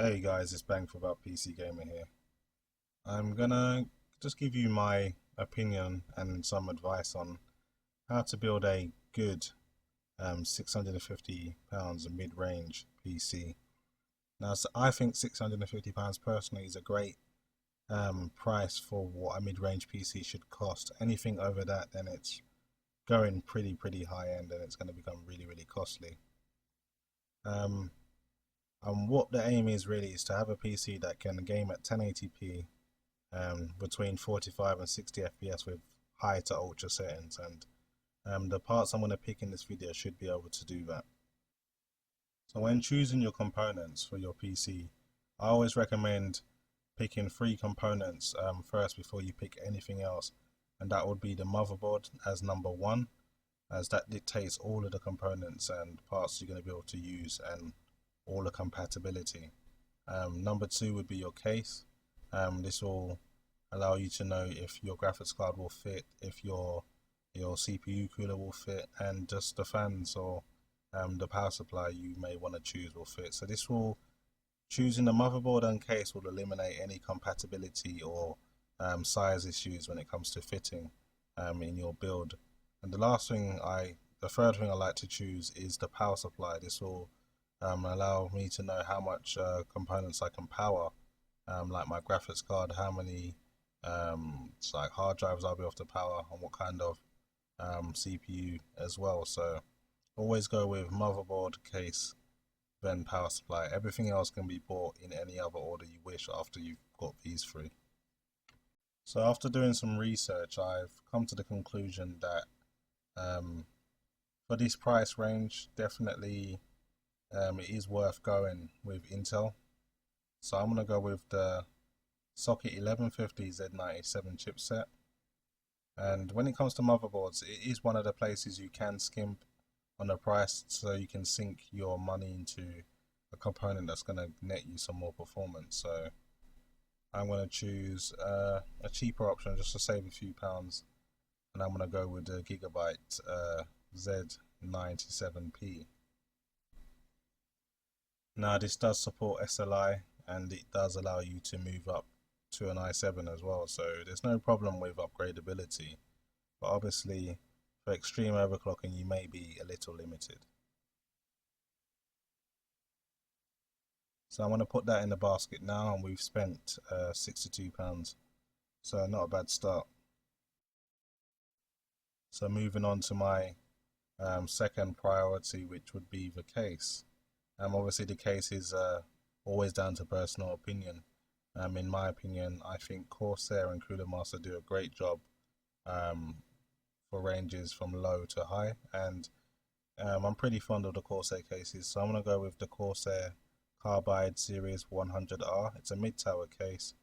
Hey guys, it's Bang for About PC Gamer here. I'm gonna just give you my opinion and some advice on how to build a good £650 mid-range PC. Now, I think £650 personally is a great price for what a mid-range PC should cost. Anything over that, then it's going pretty high end and it's going to become really costly. Um, and what the aim is really is to have a PC that can game at 1080p between 45 and 60 FPS with high to ultra settings, and the parts I'm going to pick in this video should be able to do that. So when choosing your components for your PC, I always recommend picking three components first before you pick anything else, and that would be the motherboard as number one, as that dictates all of the components and parts you're going to be able to use and all the compatibility. Number two would be your case. This will allow you to know if your graphics card will fit, if your CPU cooler will fit, and just the fans or the power supply you may want to choose will fit. So this will choosing the motherboard and case will eliminate any compatibility or size issues when it comes to fitting in your build. And the third thing I like to choose is the power supply. This will allow me to know how much components I can power, like my graphics card, how many it's like hard drives I'll be able to power, and what kind of CPU as well. So always go with motherboard, case, then power supply. Everything else can be bought in any other order you wish after you've got these three. So after doing some research, I've come to the conclusion that for this price range, definitely it is worth going with Intel. So I'm gonna go with the Socket 1150 Z97 chipset. And when it comes to motherboards, it is one of the places you can skimp on the price so you can sink your money into a component that's going to net you some more performance. So I'm going to choose a cheaper option just to save a few pounds, and I'm going to go with the Gigabyte Z97P. Now this does support SLI, and it does allow you to move up to an i7 as well, so there's no problem with upgradability, but obviously for extreme overclocking you may be a little limited. So I'm going to put that in the basket now, and we've spent £62, so not a bad start. So moving on to my second priority, which would be the case. Obviously the case is always down to personal opinion. In my opinion, I think Corsair and Cooler Master do a great job for ranges from low to high, and I'm pretty fond of the Corsair cases, so I'm going to go with the Corsair Carbide Series 100R. It's a mid-tower case.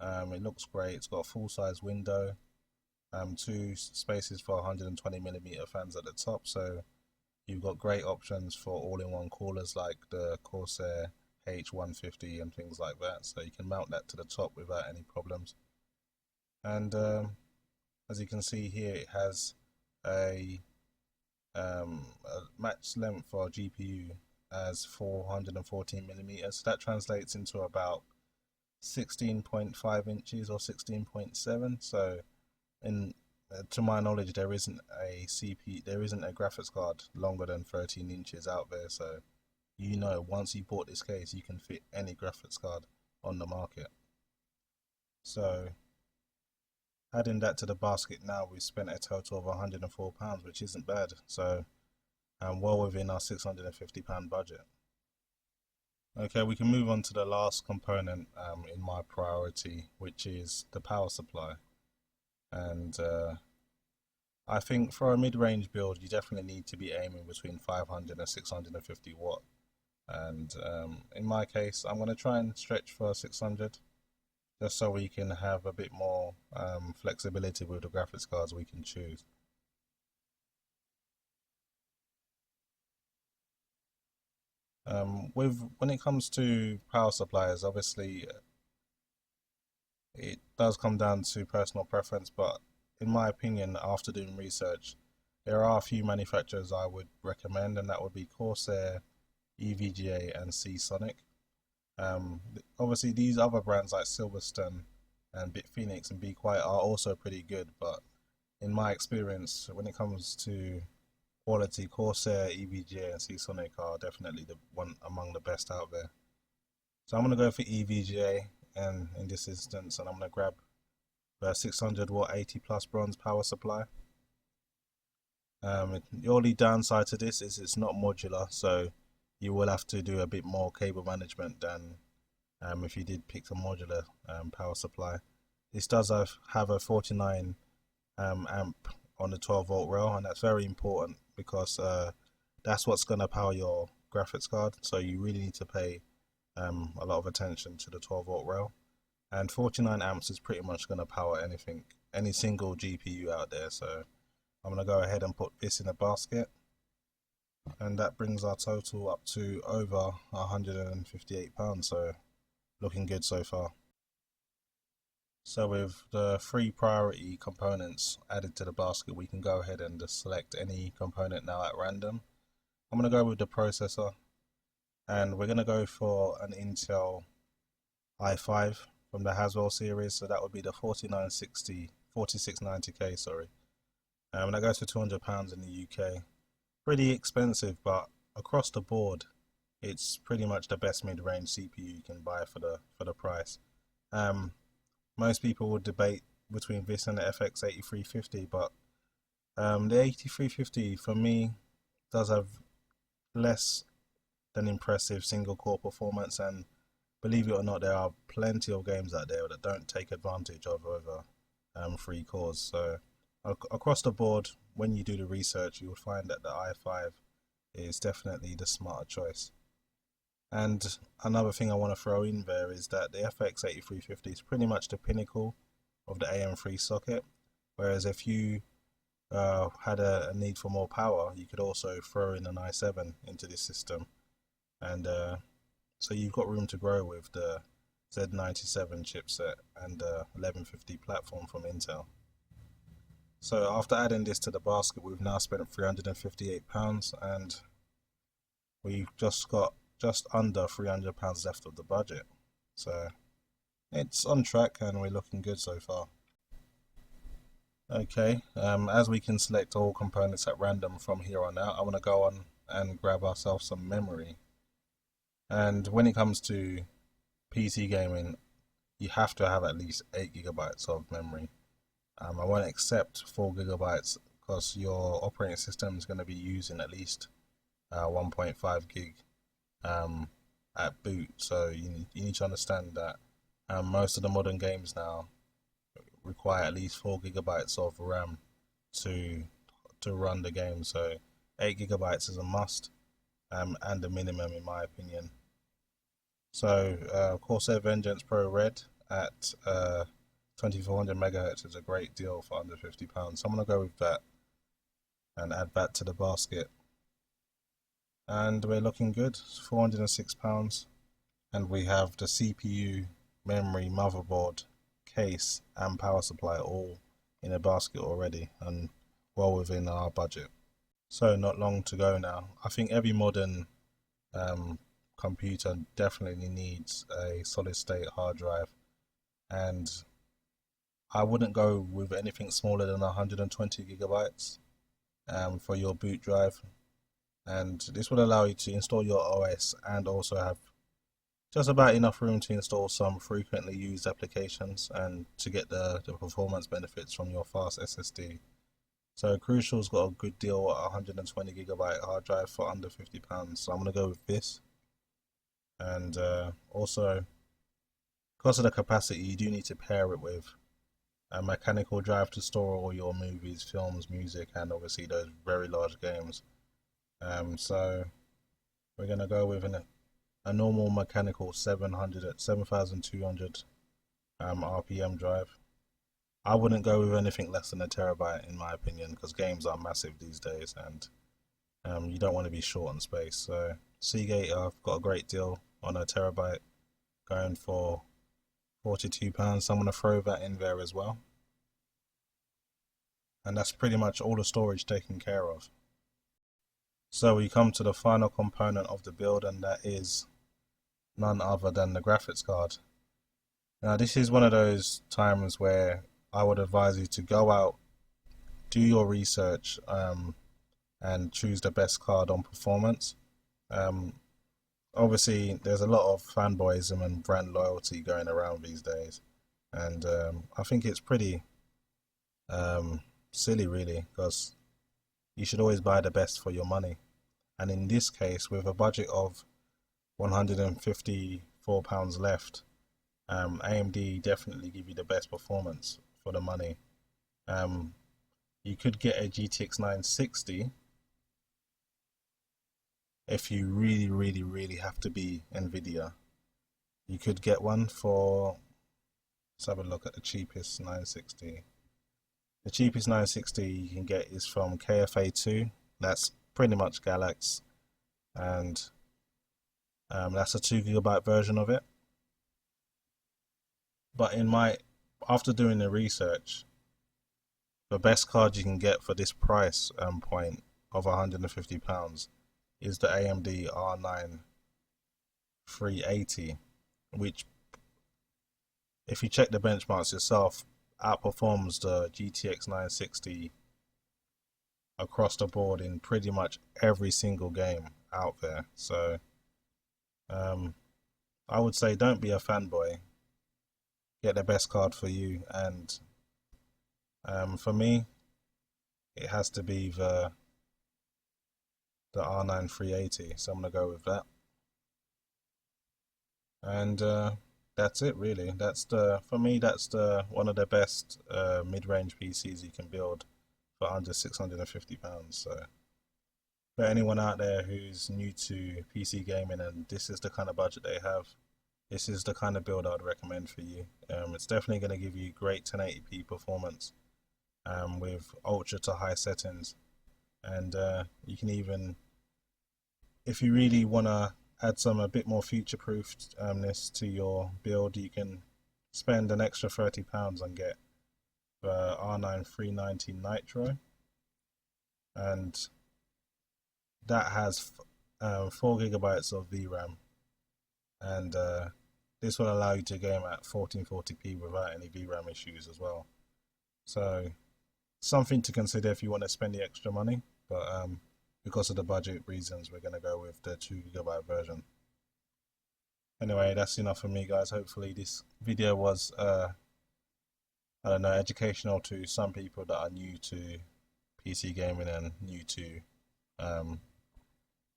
It looks great. It's got a full-size window, two spaces for 120mm fans at the top, so you've got great options for all-in-one coolers like the Corsair H150 and things like that, so you can mount that to the top without any problems. And as you can see here, it has a match length for GPU as 414mm. That translates into about 16.5 inches or 16.7. So in to my knowledge, there isn't a graphics card longer than 13 inches out there, so once you bought this case you can fit any graphics card on the market. So adding that to the basket now, we've spent a total of £104, which isn't bad, so well within our £650 budget. Okay, we can move on to the last component in my priority, which is the power supply. And I think for a mid-range build you definitely need to be aiming between 500 and 650 watt, and in my case I'm going to try and stretch for 600, just so we can have a bit more flexibility with the graphics cards we can choose. When it comes to power supplies, obviously it does come down to personal preference, but in my opinion, after doing research, there are a few manufacturers I would recommend, and that would be Corsair, EVGA, and Seasonic. Obviously, these other brands like Silverstone and Bitfinex and Be Quiet are also pretty good, but in my experience, when it comes to quality, Corsair, EVGA, and Seasonic are definitely the one among the best out there. So I'm gonna go for EVGA, and in this instance, and I'm gonna grab the 600 watt 80 plus bronze power supply. The only downside to this is it's not modular, so you will have to do a bit more cable management than if you did pick a modular power supply. This does have a 49 amp on the 12 volt rail, and that's very important because that's what's going to power your graphics card, so you really need to pay a lot of attention to the 12 volt rail. And 49 amps is pretty much going to power anything, any single GPU out there. So I'm going to go ahead and put this in a basket, and that brings our total up to over £158, so looking good so far. So with the 3 priority components added to the basket, we can go ahead and just select any component now at random. I'm going to go with the processor, and we're going to go for an Intel i5 from the Haswell series, so that would be the 4690K, sorry. That goes for £200 in the UK. Pretty expensive, but across the board, it's pretty much the best mid-range CPU you can buy for the price. Most people would debate between this and the FX 8350, but the 8350 for me does have less than impressive single core performance, and believe it or not, there are plenty of games out there that don't take advantage of over 3 cores. So across the board, when you do the research, you will find that the i5 is definitely the smarter choice. And another thing I want to throw in there is that the FX 8350 is pretty much the pinnacle of the AM3 socket, whereas if you had a need for more power, you could also throw in an i7 into this system, and so you've got room to grow with the Z97 chipset and the 1150 platform from Intel. So after adding this to the basket, we've now spent £358, and we've just got just under £300 left of the budget. So it's on track and we're looking good so far. Okay, as we can select all components at random from here on out, I want to go on and grab ourselves some memory. And when it comes to PC gaming, you have to have at least 8 gigabytes of memory. I won't accept 4 gigabytes because your operating system is going to be using at least 1.5 gig at boot. So you need to understand that most of the modern games now require at least 4 gigabytes of RAM to run the game. So 8 gigabytes is a must, and the minimum in my opinion. So Corsair Vengeance Pro Red at 2400 megahertz is a great deal for under £50. So I'm going to go with that and add that to the basket. And we're looking good, £406. And we have the CPU, memory, motherboard, case and power supply all in a basket already and well within our budget. So not long to go now. I think every modern computer definitely needs a solid state hard drive, and I wouldn't go with anything smaller than 120 gigabytes for your boot drive, and this will allow you to install your OS and also have just about enough room to install some frequently used applications and to get the performance benefits from your fast SSD. So Crucial's got a good deal at 120 gigabyte hard drive for under £50, so I'm going to go with this. And also, because of the capacity, you do need to pair it with a mechanical drive to store all your movies, films, music, and obviously those very large games. So we're going to go with a normal mechanical 7200 RPM drive. I wouldn't go with anything less than a terabyte in my opinion, because games are massive these days and you don't want to be short on space. So Seagate have got a great deal on a terabyte, going for £42. So I'm going to throw that in there as well. And that's pretty much all the storage taken care of. So we come to the final component of the build, and that is none other than the graphics card. Now, this is one of those times where I would advise you to go out, do your research, and choose the best card on performance. Um, Obviously, there's a lot of fanboyism and brand loyalty going around these days, and I think it's pretty um, silly, really, because you should always buy the best for your money. And in this case, with a budget of £154 left, AMD definitely give you the best performance for the money. Um, you could get a GTX 960 if you really, really, really have to be Nvidia. You could get one for, let's have a look at the cheapest 960. The cheapest 960 you can get is from KFA2. That's pretty much Galax, and that's a 2 GB version of it. But after doing the research, the best card you can get for this price point of £150 is the AMD R9 380, which, if you check the benchmarks yourself, outperforms the GTX 960 across the board in pretty much every single game out there. So um, I would say don't be a fanboy. Get the best card for you, and for me, it has to be the R9 380. So I'm gonna go with that, and that's it really. That's the for me. That's the one of the best mid-range PCs you can build for under £650. So for anyone out there who's new to PC gaming and this is the kind of budget they have, this is the kind of build I'd recommend for you. It's definitely going to give you great 1080p performance with ultra to high settings, and you can even, if you really want to add a bit more future-proofness to your build, you can spend an extra £30 and get the R9 390 Nitro, and that has 4 GB of VRAM, and this will allow you to game at 1440p without any VRAM issues as well. So something to consider if you want to spend the extra money, but because of the budget reasons, we're going to go with the 2 GB version. Anyway, that's enough for me, guys. Hopefully this video was I don't know, educational to some people that are new to PC gaming and new to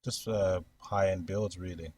just high-end builds really.